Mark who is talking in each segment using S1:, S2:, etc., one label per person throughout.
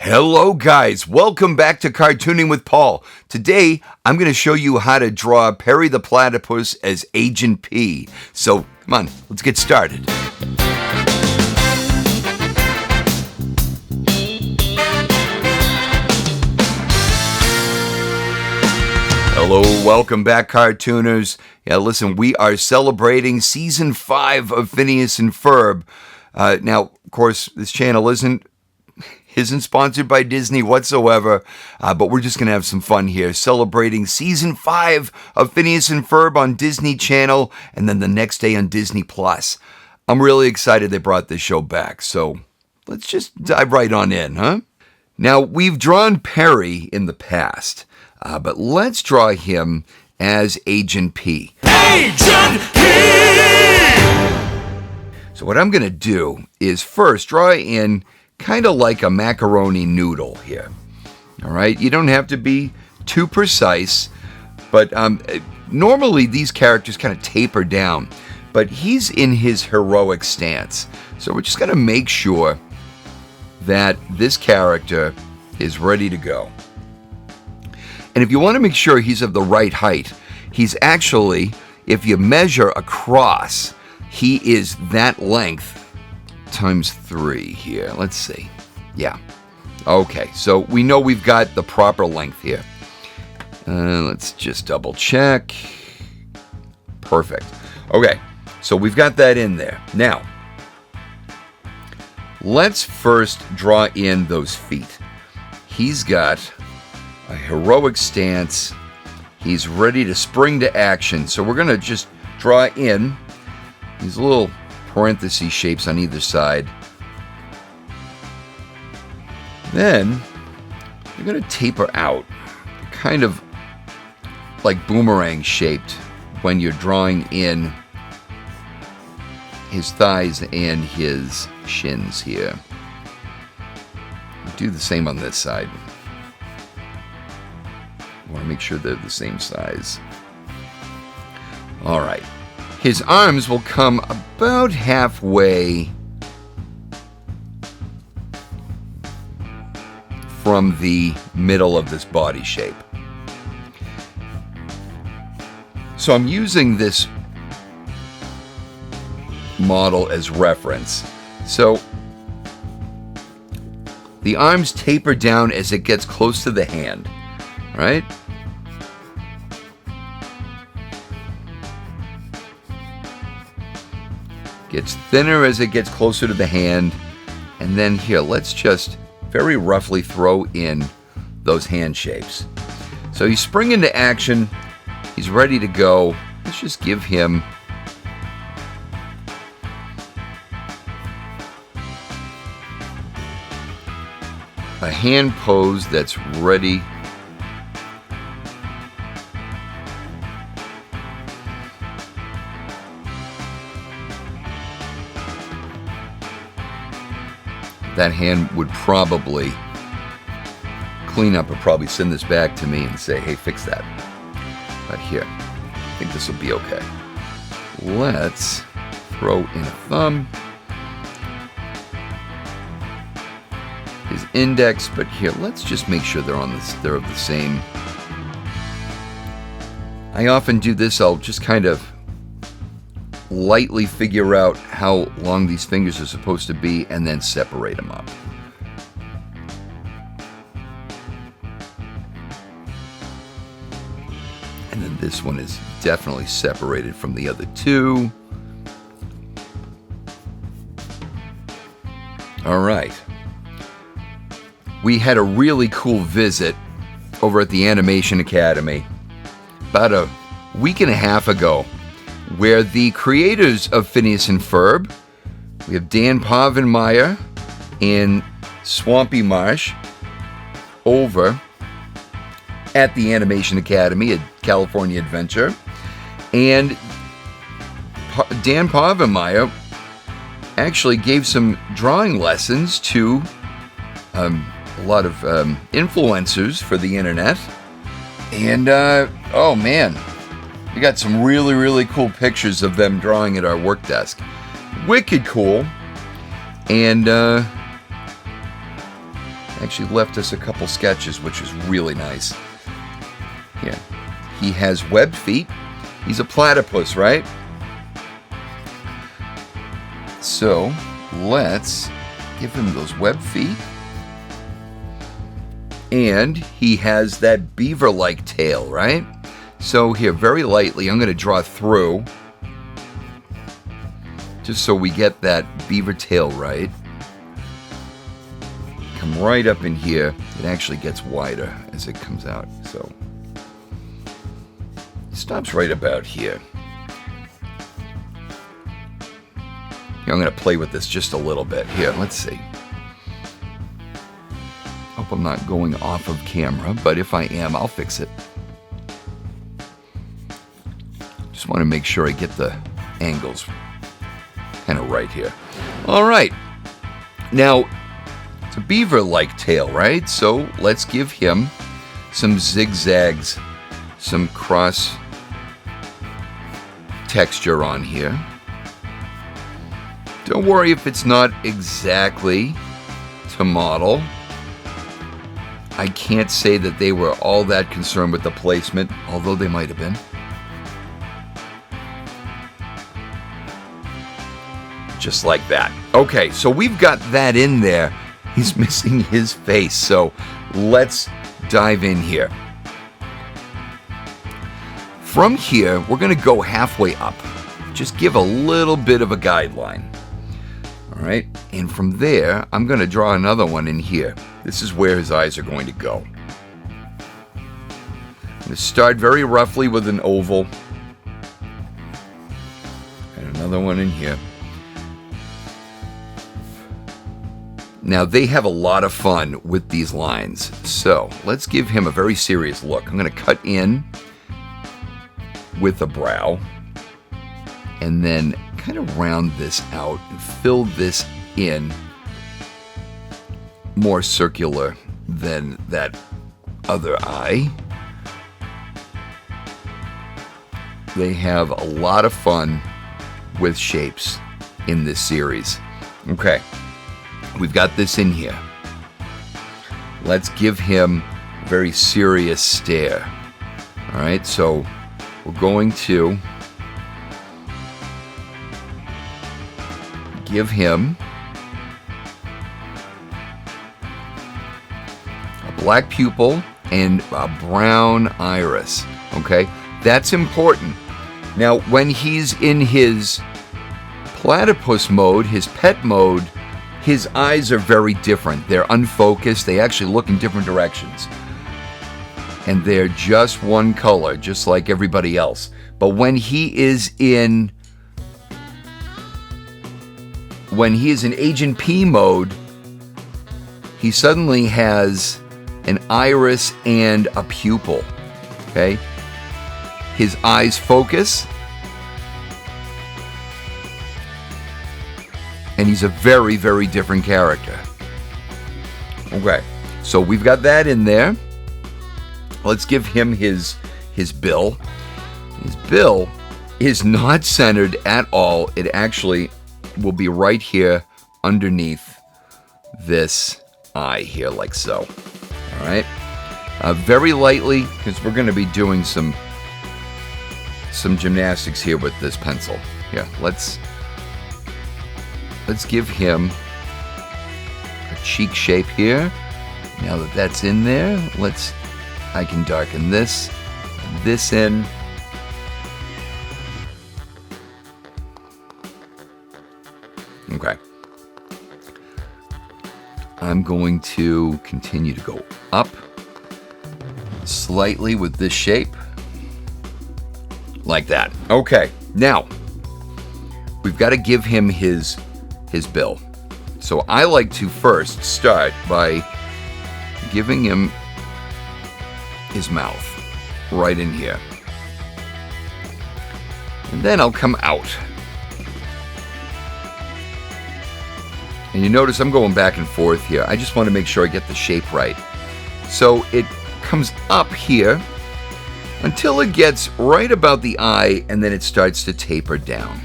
S1: Hello guys, welcome back to Cartooning with Paul. Today, I'm going to show you how to draw Perry the Platypus as Agent P. So, come on, let's get started. Hello, welcome back, cartooners. Yeah, listen, we are celebrating Season 5 of Phineas and Ferb. Now, of course, this channel isn't sponsored by Disney whatsoever, but we're just going to have some fun here, celebrating Season 5 of Phineas and Ferb on Disney Channel, and then the next day on Disney+. I'm really excited they brought this show back, so let's just dive right on in, huh? Now, we've drawn Perry in the past, but let's draw him as Agent P. Agent P! So what I'm going to do is first draw in kind of like a macaroni noodle here. All right, you don't have to be too precise, but normally these characters kind of taper down, but he's in his heroic stance. So we're just going to make sure that this character is ready to go. And if you want to make sure he's of the right height, he's actually, if you measure across, he is that length times 3 here. Let's see. Yeah. Okay, so we know we've got the proper length here. Let's just double check. Perfect. Okay, so we've got that in there. Now, let's first draw in those feet. He's got a heroic stance. He's ready to spring to action. So we're going to just draw in these little parenthesis shapes on either side. Then you're going to taper out, kind of like boomerang shaped when you're drawing in his thighs and his shins here. Do the same on this side. I want to make sure they're the same size. All right. His arms will come about halfway from the middle of this body shape. So I'm using this model as reference. So the arms taper down as it gets close to the hand, right? Gets thinner as it gets closer to the hand. And then here, let's just very roughly throw in those hand shapes. So he's springing into action. He's ready to go. Let's just give him a hand pose that's ready . That hand would probably clean up or probably send this back to me and say, hey, fix that. But here, I think this will be okay. Let's throw in a thumb, his index, but here, let's just make sure they're of the same. I often do this, I'll just kind of lightly figure out how long these fingers are supposed to be and then separate them up. And then this one is definitely separated from the other two. All right. We had a really cool visit over at the Animation Academy about a week and a half ago, where the creators of Phineas and Ferb, we have Dan Povenmire and Swampy Marsh over at the Animation Academy at California Adventure. And Dan Povenmire actually gave some drawing lessons to a lot of influencers for the internet. And, oh man, we got some really, really cool pictures of them drawing at our work desk. Wicked cool. And Actually left us a couple sketches, which is really nice. Here. He has webbed feet. He's a platypus, right? So let's give him those webbed feet. And he has that beaver-like tail, right? So here, very lightly, I'm going to draw through, just so we get that beaver tail right. Come right up in here. It actually gets wider as it comes out. So it stops right about here. Here, I'm going to play with this just a little bit. Here, let's see. Hope I'm not going off of camera, but if I am, I'll fix it. Just want to make sure I get the angles kind of right here. All right. Now, it's a beaver-like tail, right? So let's give him some zigzags, some cross texture on here. Don't worry if it's not exactly to model. I can't say that they were all that concerned with the placement, although they might have been. Just like that. Okay, so we've got that in there. He's missing his face, so let's dive in here. From here, we're going to go halfway up. Just give a little bit of a guideline. All right, and from there, I'm going to draw another one in here. This is where his eyes are going to go. I'm going to start very roughly with an oval. And another one in here. Now, they have a lot of fun with these lines. So, let's give him a very serious look. I'm going to cut in with a brow. And then kind of round this out and fill this in more circular than that other eye. They have a lot of fun with shapes in this series. Okay, we've got this in here. Let's give him a very serious stare. All right, so we're going to give him a black pupil and a brown iris. Okay, that's important. Now, when he's in his platypus mode, his pet mode, his eyes are very different. They're unfocused. They actually look in different directions. And they're just one color, just like everybody else. But when he is in Agent P mode, he suddenly has an iris and a pupil. Okay? His eyes focus. And he's a very, very different character. Okay. So we've got that in there. Let's give him his bill. His bill is not centered at all. It actually will be right here underneath this eye here, like so. All right, very lightly, because we're going to be doing some gymnastics here with this pencil. Yeah, let's give him a cheek shape here. Now that that's in there, I can darken this in. Okay. I'm going to continue to go up slightly with this shape. Like that. Okay. Now, we've got to give him his bill. So I like to first start by giving him his mouth right in here. And then I'll come out. And you notice I'm going back and forth here. I just want to make sure I get the shape right. So it comes up here until it gets right about the eye, and then it starts to taper down.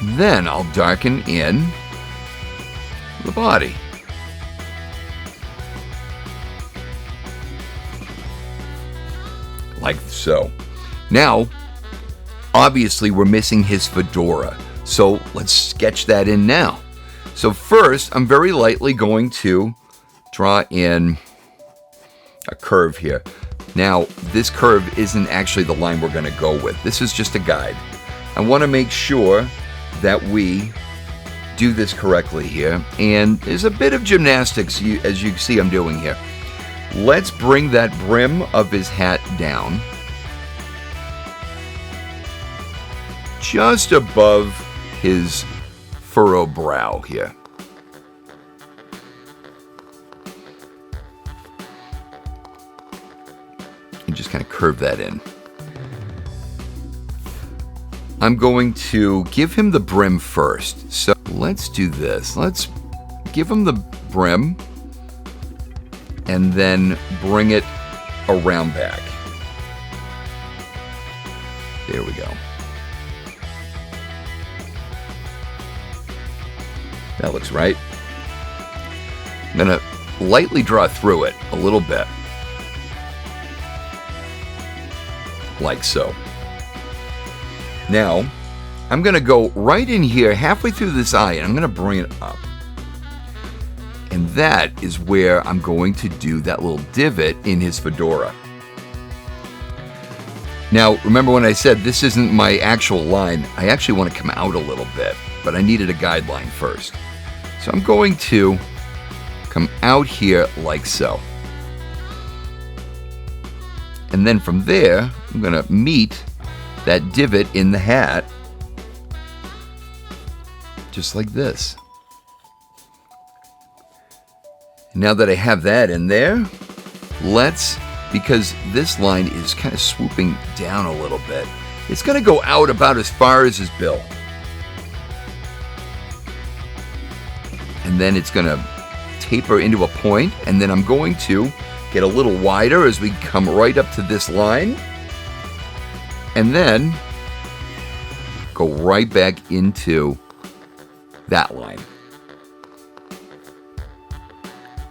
S1: Then I'll darken in the body. Like so. Now, obviously we're missing his fedora. So let's sketch that in now. So first, I'm very lightly going to draw in a curve here. Now, this curve isn't actually the line we're going to go with. This is just a guide. I want to make sure that we do this correctly here. And there's a bit of gymnastics, as you see I'm doing here. Let's bring that brim of his hat down just above his furrowed brow here. And just kind of curve that in. I'm going to give him the brim first. So let's do this. Let's give him the brim and then bring it around back. There we go. That looks right. I'm going to lightly draw through it a little bit. Like so. Now, I'm going to go right in here halfway through this eye and I'm going to bring it up. And that is where I'm going to do that little divot in his fedora. Now, remember when I said this isn't my actual line, I actually want to come out a little bit, but I needed a guideline first. So I'm going to come out here like so. And then from there, I'm going to meet that divot in the hat, just like this. Now that I have that in there, because this line is kind of swooping down a little bit, it's going to go out about as far as his bill. And then it's going to taper into a point, and then I'm going to get a little wider as we come right up to this line, and then go right back into that line.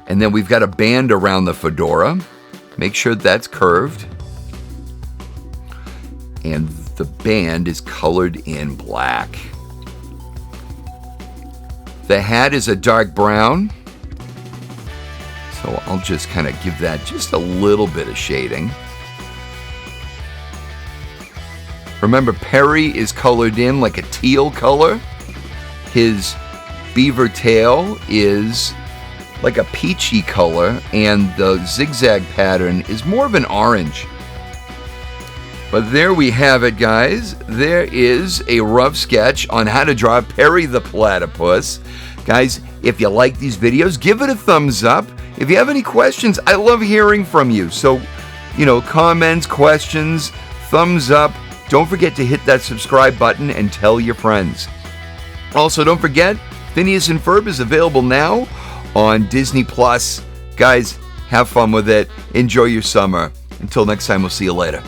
S1: And then we've got a band around the fedora. Make sure that's curved. And the band is colored in black. The hat is a dark brown. So I'll just kind of give that just a little bit of shading. Remember, Perry is colored in like a teal color. His beaver tail is like a peachy color, and the zigzag pattern is more of an orange. But there we have it, guys. There is a rough sketch on how to draw Perry the Platypus. Guys, if you like these videos, give it a thumbs up. If you have any questions, I love hearing from you. So, comments, questions, thumbs up. Don't forget to hit that subscribe button and tell your friends. Also, don't forget, Phineas and Ferb is available now on Disney+. Guys, have fun with it. Enjoy your summer. Until next time, we'll see you later.